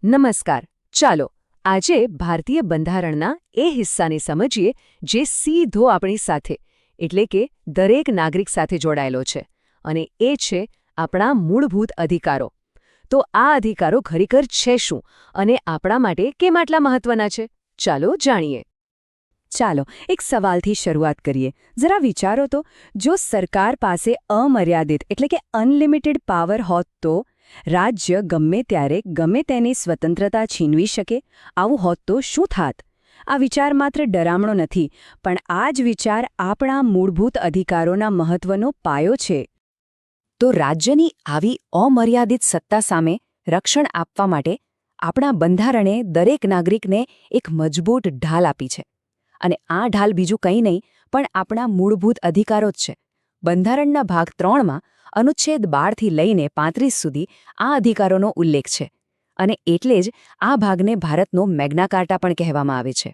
નમસ્કાર. ચાલો આજે ભારતીય બંધારણના એ હિસ્સાને સમજીએ જે સીધો આપણી સાથે એટલે કે દરેક નાગરિક સાથે જોડાયેલો છે અને એ છે આપણા મૂળભૂત અધિકારો. તો આ અધિકારો ખરેખર છે શું અને આપણા માટે કેમ આટલા મહત્વના છે? ચાલો જાણીએ. ચાલો એક સવાલથી શરૂઆત કરીએ. જરા વિચારો તો, જો સરકાર પાસે અમર્યાદિત એટલે કે અનલિમિટેડ પાવર હોત તો રાજ્ય ગમે ત્યારે ગમે તેની સ્વતંત્રતા છીનવી શકે? આવું હોત તો શું થાત? આ વિચાર માત્ર ડરામણો નથી, પણ આ જ વિચાર આપણા મૂળભૂત અધિકારોના મહત્વનો પાયો છે. તો રાજ્યની આવી અમર્યાદિત સત્તા સામે રક્ષણ આપવા માટે આપણા બંધારણે દરેક નાગરિકને એક મજબૂત ઢાલ આપી છે. અને આ ઢાલ બીજું કંઈ નહીં પણ આપણા મૂળભૂત અધિકારો જ છે. બંધારણના ભાગ 3માં અનુચ્છેદ 12થી લઈને 35 સુધી આ અધિકારોનો ઉલ્લેખ છે. અને એટલે જ આ ભાગને ભારતનો મેગ્ના કાર્ટા પણ કહેવામાં આવે છે.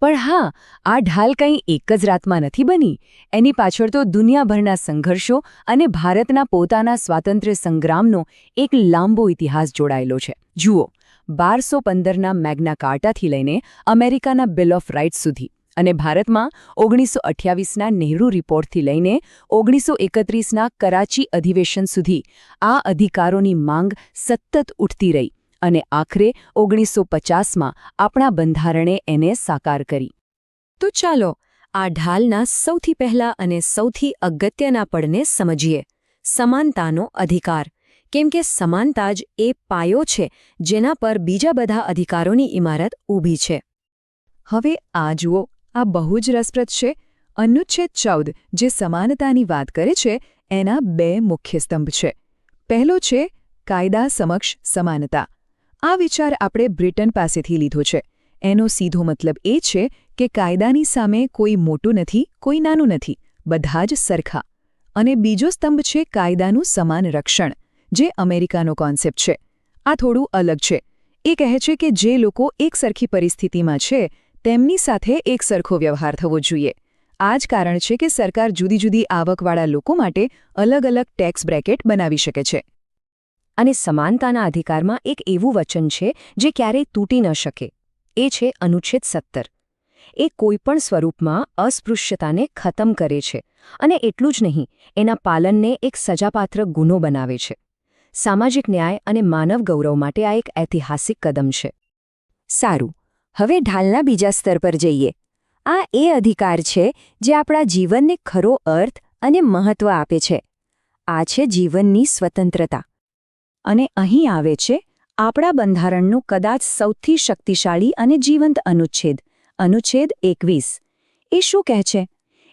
પણ હા, આ ઢાલ કંઈ એક જ રાતમાં નથી બની. એની પાછળ તો દુનિયાભરના સંઘર્ષો અને ભારતના પોતાના સ્વાતંત્ર્ય સંગ્રામનો એક લાંબો ઇતિહાસ જોડાયેલો છે. જુઓ, 1215ના મેગ્ના કાર્ટાથી લઈને અમેરિકાના બિલ ઓફ રાઇટ્સ સુધી અને ભારતમાં 1928ના નહેરુ રિપોર્ટથી લઈને 1931ના કરાચી અધિવેશન સુધી આ અધિકારોની માંગ સતત ઉઠતી રહી અને આખરે 1950માં આપણા બંધારણે એને સાકાર કરી. તો ચાલો આ ઢાલના સૌથી પહેલા અને સૌથી અગત્યના પડને સમજીએ: સમાનતાનો અધિકાર. કેમ કે સમાનતા જ એ પાયો છે જેના પર બીજા બધા અધિકારોની ઇમારત ઊભી છે. હવે આ જુઓ, આ બહુ જ રસપ્રદ છે. અનુચ્છેદ 14 જે સમાનતાની વાત કરે છે એના બે મુખ્ય સ્તંભ છે. પહેલો છે કાયદા સમક્ષ સમાનતા. આ વિચાર આપણે બ્રિટન પાસેથી લીધો છે. એનો સીધો મતલબ એ છે કે કાયદાની સામે કોઈ મોટું નથી, કોઈ નાનું નથી, બધા જ સરખા. અને બીજો સ્તંભ છે કાયદાનું સમાન રક્ષણ, જે અમેરિકાનો કોન્સેપ્ટ છે. આ થોડું અલગ છે. એ કહે છે કે જે લોકો એક સરખી પરિસ્થિતિમાં છે તેમની સાથે એક સરખો વ્યવહાર થવો જોઈએ. આ જ કારણ છે કે સરકાર જુદી જુદી આવકવાળા લોકો માટે અલગ અલગ ટેક્સ બ્રેકેટ બનાવી શકે છે. અને સમાનતાના અધિકારમાં એક એવું વચન છે જે ક્યારેય તૂટી ન શકે. એ છે અનુચ્છેદ 17. એ કોઈપણ સ્વરૂપમાં અસ્પૃશ્યતાને ખતમ કરે છે અને એટલું જ નહીં, એના પાલનને એક સજાપાત્ર ગુનો બનાવે છે. સામાજિક ન્યાય અને માનવ ગૌરવ માટે આ એક ઐતિહાસિક કદમ છે. સારું, હવે ઢાલના બીજા સ્તર પર જઈએ. આ એ અધિકાર છે જે આપણા જીવનને ખરો અર્થ અને મહત્વ આપે છે. આ છે જીવનની સ્વતંત્રતા. અને અહીં આવે છે આપણા બંધારણનું કદાચ સૌથી શક્તિશાળી અને જીવંત અનુચ્છેદ, અનુચ્છેદ 21. એ શું કહે છે?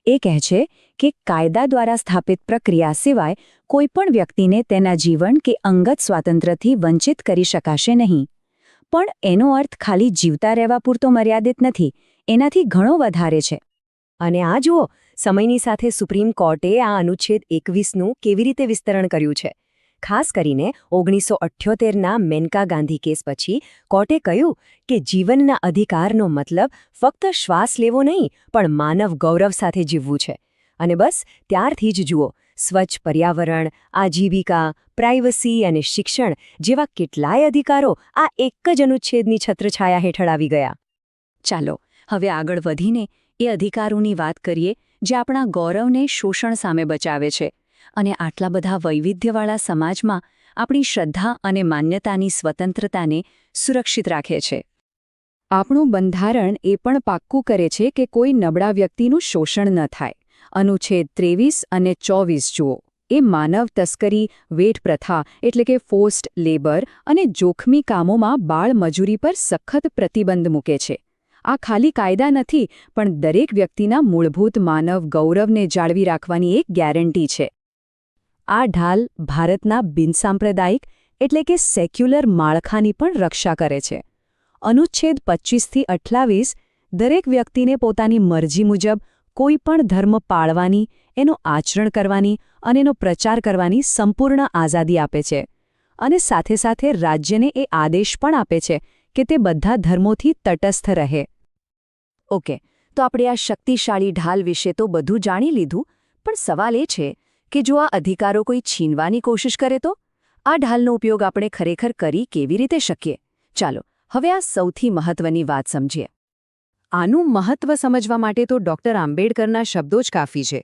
એ કહે છે કે કાયદા દ્વારા સ્થાપિત પ્રક્રિયા સિવાય કોઈપણ વ્યક્તિને તેના જીવન કે અંગત સ્વાતંત્ર્યથી વંચિત કરી શકાશે નહીં. પણ એનો અર્થ ખાલી જીવતા રહેવા પૂરતો મર્યાદિત નથી, એનાથી ઘણો વધારે છે. અને આ જુઓ, સમયની સાથે સુપ્રીમ કોર્ટે આ અનુચ્છેદ 21નું કેવી રીતે વિસ્તરણ કર્યું છે. ખાસ કરીને 1978ના મેનકા ગાંધી કેસ પછી કોર્ટે કહ્યું કે જીવનના અધિકારનો મતલબ ફક્ત શ્વાસ લેવો નહીં, પણ માનવ ગૌરવ સાથે જીવવું છે. અને બસ ત્યારથી જ જુઓ, સ્વચ્છ પર્યાવરણ, આજીવિકા, પ્રાઇવસી અને શિક્ષણ જેવા કેટલાય અધિકારો આ એક જ અનુચ્છેદની છત્રછાયા હેઠળ આવી ગયા. ચાલો હવે આગળ વધીને એ અધિકારોની વાત કરીએ જે આપણા ગૌરવને શોષણ સામે બચાવે છે અને આટલા બધા વૈવિધ્યવાળા સમાજમાં આપણી શ્રદ્ધા અને માન્યતાની સ્વતંત્રતાને સુરક્ષિત રાખે છે. આપણું બંધારણ એ પણ પાક્કું કરે છે કે કોઈ નબળા વ્યક્તિનું શોષણ ન થાય. અનુચ્છેદ 23 અને 24 જુઓ. એ માનવ તસ્કરી, વેઠ પ્રથા એટલે કે ફોર્સ્ડ લેબર અને જોખમી કામોમાં બાળ મજૂરી પર સખત પ્રતિબંધ મૂકે છે. આ ખાલી કાયદા નથી, પણ દરેક વ્યક્તિના મૂળભૂત માનવ ગૌરવને જાળવી રાખવાની એક ગેરંટી છે. આ ઢાલ ભારતના બિનસાંપ્રદાયિક એટલે કે સેક્યુલર માળખાની પણ રક્ષા કરે છે. અનુચ્છેદ 25થી 28 દરેક વ્યક્તિને પોતાની મરજી મુજબ કોઈ પણ ધર્મ પાળવાની, એનું આચરણ કરવાની અને એનો પ્રચાર કરવાની સંપૂર્ણ આઝાદી આપે છે. અને સાથે સાથે રાજ્યને એ આદેશ પણ આપે છે કે તે બધા ધર્મોથી તટસ્થ રહે. ઓકે, તો આપણે આ શક્તિશાળી ઢાલ વિશે તો બધું જાણી લીધું, પણ સવાલ એ છે કે જો આ અધિકારો કોઈ છીનવાની કોશિશ કરે તો? આ ઢાલનો ઉપયોગ આપણે ખરેખર કરી કેવી રીતે શકીએ? ચાલો હવે આ સૌથી મહત્વની વાત સમજીએ. આનું મહત્વ સમજવા માટે તો ડૉક્ટર આંબેડકરના શબ્દો જ કાફી છે.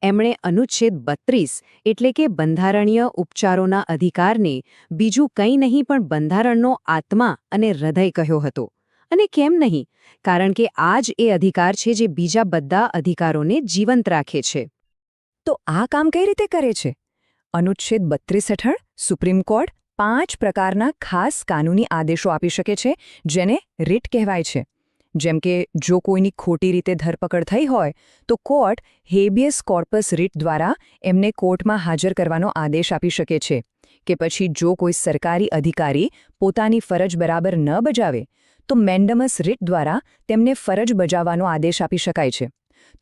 એમણે અનુચ્છેદ 32 એટલે કે બંધારણીય ઉપચારોના અધિકારને બીજું કંઈ નહીં પણ બંધારણનો આત્મા અને હૃદય કહ્યો હતો. અને કેમ નહીં? કારણ કે આ જ એ અધિકાર છે જે બીજા બધા અધિકારોને જીવંત રાખે છે. તો આ કામ કઈ રીતે કરે છે? અનુચ્છેદ 32 હેઠળ સુપ્રીમ કોર્ટ 5 પ્રકારના ખાસ કાનૂની આદેશો આપી શકે છે, જેને રીટ કહેવાય છે. જેમ કે જો કોઈની ખોટી રીતે ધરપકડ થઈ હોય તો કોર્ટ હેબિયસ કોર્પસ રીટ દ્વારા એમને કોર્ટમાં હાજર કરવાનો આદેશ આપી શકે છે. કે પછી જો કોઈ સરકારી અધિકારી પોતાની ફરજ બરાબર ન બજાવે તો મેન્ડમસ રીટ દ્વારા તેમને ફરજ બજાવવાનો આદેશ આપી શકાય છે.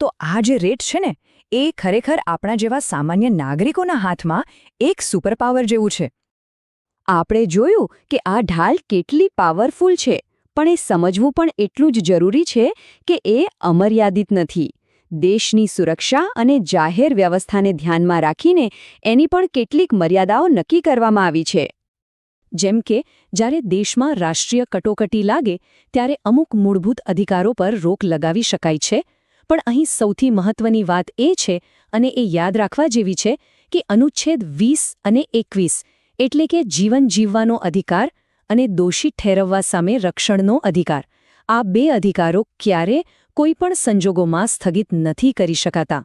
તો આ જે રીટ છે ને, એ ખરેખર આપણા જેવા સામાન્ય નાગરિકોના હાથમાં એક સુપરપાવર જેવું છે. આપણે જોયું કે આ ઢાલ કેટલી પાવરફુલ છે, પણ એ સમજવું પણ એટલું જ જરૂરી છે કે એ અમર્યાદિત નથી. દેશની સુરક્ષા અને જાહેર વ્યવસ્થાને ધ્યાનમાં રાખીને એની પણ કેટલીક મર્યાદાઓ નક્કી કરવામાં આવી છે. જેમ કે જ્યારે દેશમાં રાષ્ટ્રીય કટોકટી લાગે ત્યારે અમુક મૂળભૂત અધિકારો પર રોક લગાવી શકાય છે. પણ અહીં સૌથી મહત્વની વાત એ છે, અને એ યાદ રાખવા જેવી છે, કે અનુચ્છેદ 20 અને 21 એટલે કે જીવન જીવવાનો અધિકાર અને દોષિત ઠેરવવા સામે રક્ષણનો અધિકાર, આ બે અધિકારો ક્યારે કોઈ પણ સંજોગોમાં સ્થગિત નથી કરી શકાતા.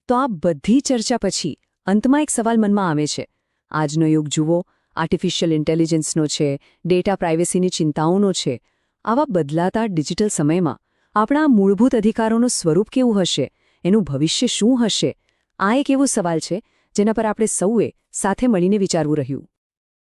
તો આ બધી ચર્ચા પછી અંતમાં એક સવાલ મનમાં આવે છે. આજનો યુગ જુઓ, આર્ટિફિશિયલ ઇન્ટેલિજન્સનો છે, ડેટા પ્રાઇવેસીની ચિંતાઓનો છે. આવા બદલાતા ડિજિટલ સમયમાં આપણા મૂળભૂત અધિકારોનું સ્વરૂપ કેવું હશે? એનું ભવિષ્ય શું હશે? આ એક એવો સવાલ છે જેના પર આપણે સૌએ સાથે મળીને વિચારવું રહ્યું.